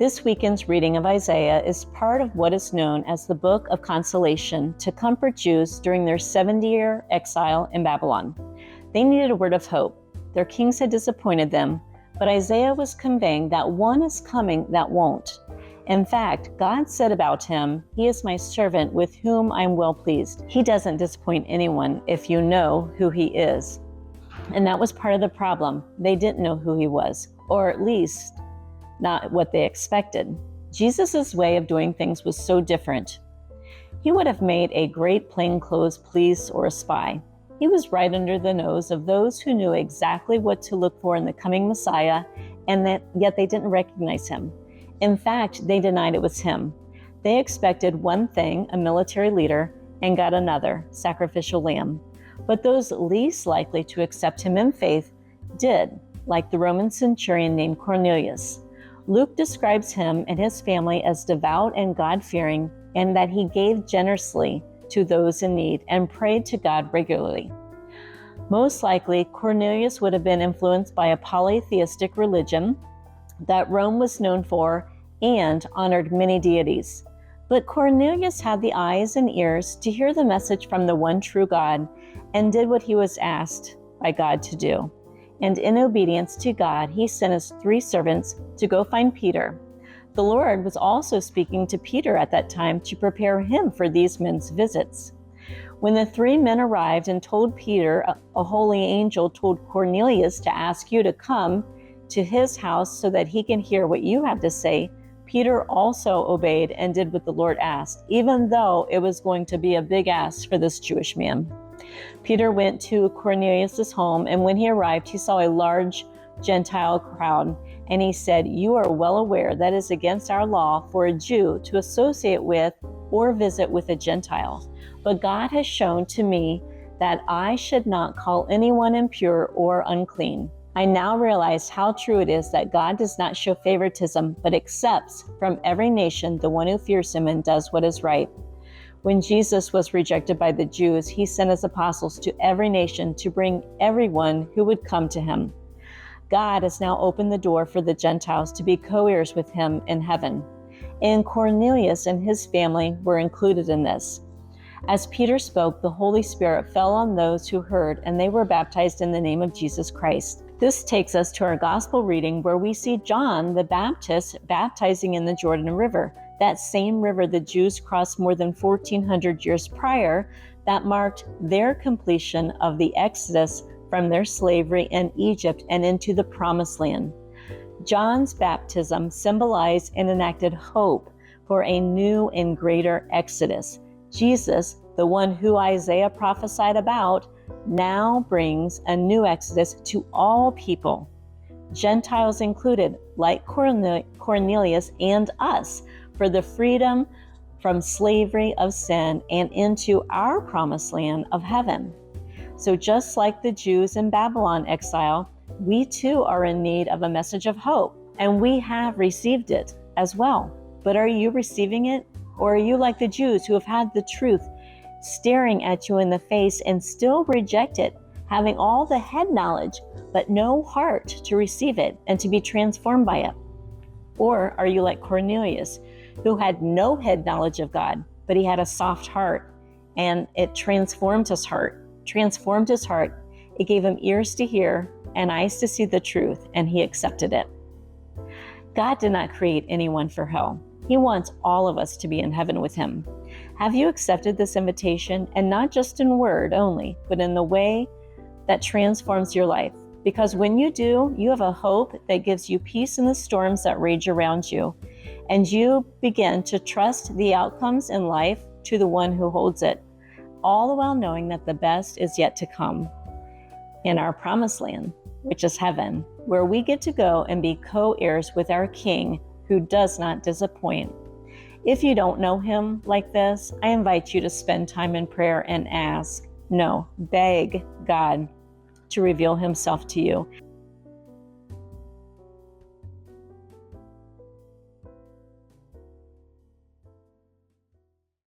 This weekend's reading of Isaiah is part of what is known as the Book of Consolation to comfort Jews during their 70-year exile in Babylon. They needed a word of hope. Their kings had disappointed them, but Isaiah was conveying that one is coming that won't. In fact, God said about him, "He is my servant with whom I am well pleased." He doesn't disappoint anyone if you know who he is. And that was part of the problem. They didn't know who he was, or at least not what they expected. Jesus' way of doing things was so different. He would have made a great plainclothes police or a spy. He was right under the nose of those who knew exactly what to look for in the coming Messiah, and yet they didn't recognize him. In fact, they denied it was him. They expected one thing, a military leader, and got another, sacrificial lamb. But those least likely to accept him in faith did, like the Roman centurion named Cornelius. Luke describes him and his family as devout and God-fearing, and that he gave generously to those in need and prayed to God regularly. Most likely, Cornelius would have been influenced by a polytheistic religion that Rome was known for and honored many deities. But Cornelius had the eyes and ears to hear the message from the one true God and did what he was asked by God to do. And in obedience to God, he sent his 3 servants to go find Peter. The Lord was also speaking to Peter at that time to prepare him for these men's visits. When the 3 men arrived and told Peter, a holy angel told Cornelius to ask you to come to his house so that he can hear what you have to say, Peter also obeyed and did what the Lord asked, even though it was going to be a big ask for this Jewish man. Peter went to Cornelius' home, and when he arrived, he saw a large Gentile crowd, and he said, "You are well aware that it is against our law for a Jew to associate with or visit with a Gentile. But God has shown to me that I should not call anyone impure or unclean. I now realize how true it is that God does not show favoritism, but accepts from every nation the one who fears him and does what is right." When Jesus was rejected by the Jews, he sent his apostles to every nation to bring everyone who would come to him. God has now opened the door for the Gentiles to be co-heirs with him in heaven. And Cornelius and his family were included in this. As Peter spoke, the Holy Spirit fell on those who heard, and they were baptized in the name of Jesus Christ. This takes us to our gospel reading, where we see John the Baptist baptizing in the Jordan River, that same river the Jews crossed more than 1,400 years prior, that marked their completion of the Exodus from their slavery in Egypt and into the Promised Land. John's baptism symbolized and enacted hope for a new and greater Exodus. Jesus, the one who Isaiah prophesied about, now brings a new Exodus to all people, Gentiles included, like Cornelius and us, for the freedom from slavery of sin and into our promised land of heaven. So just like the Jews in Babylon exile, we too are in need of a message of hope, and we have received it as well. But are you receiving it? Or are you like the Jews who have had the truth staring at you in the face and still reject it, having all the head knowledge, but no heart to receive it and to be transformed by it? Or are you like Cornelius, who had no head knowledge of God, but he had a soft heart, and it transformed his heart. It gave him ears to hear and eyes to see the truth, and he accepted it. God did not create anyone for hell. He wants all of us to be in heaven with him. Have you accepted this invitation, and not just in word only, but in the way that transforms your life? Because when you do, you have a hope that gives you peace in the storms that rage around you, and you begin to trust the outcomes in life to the one who holds it, all the while knowing that the best is yet to come in our promised land, which is heaven, where we get to go and be co-heirs with our King, who does not disappoint. If you don't know him like this, I invite you to spend time in prayer and beg God to reveal himself to you.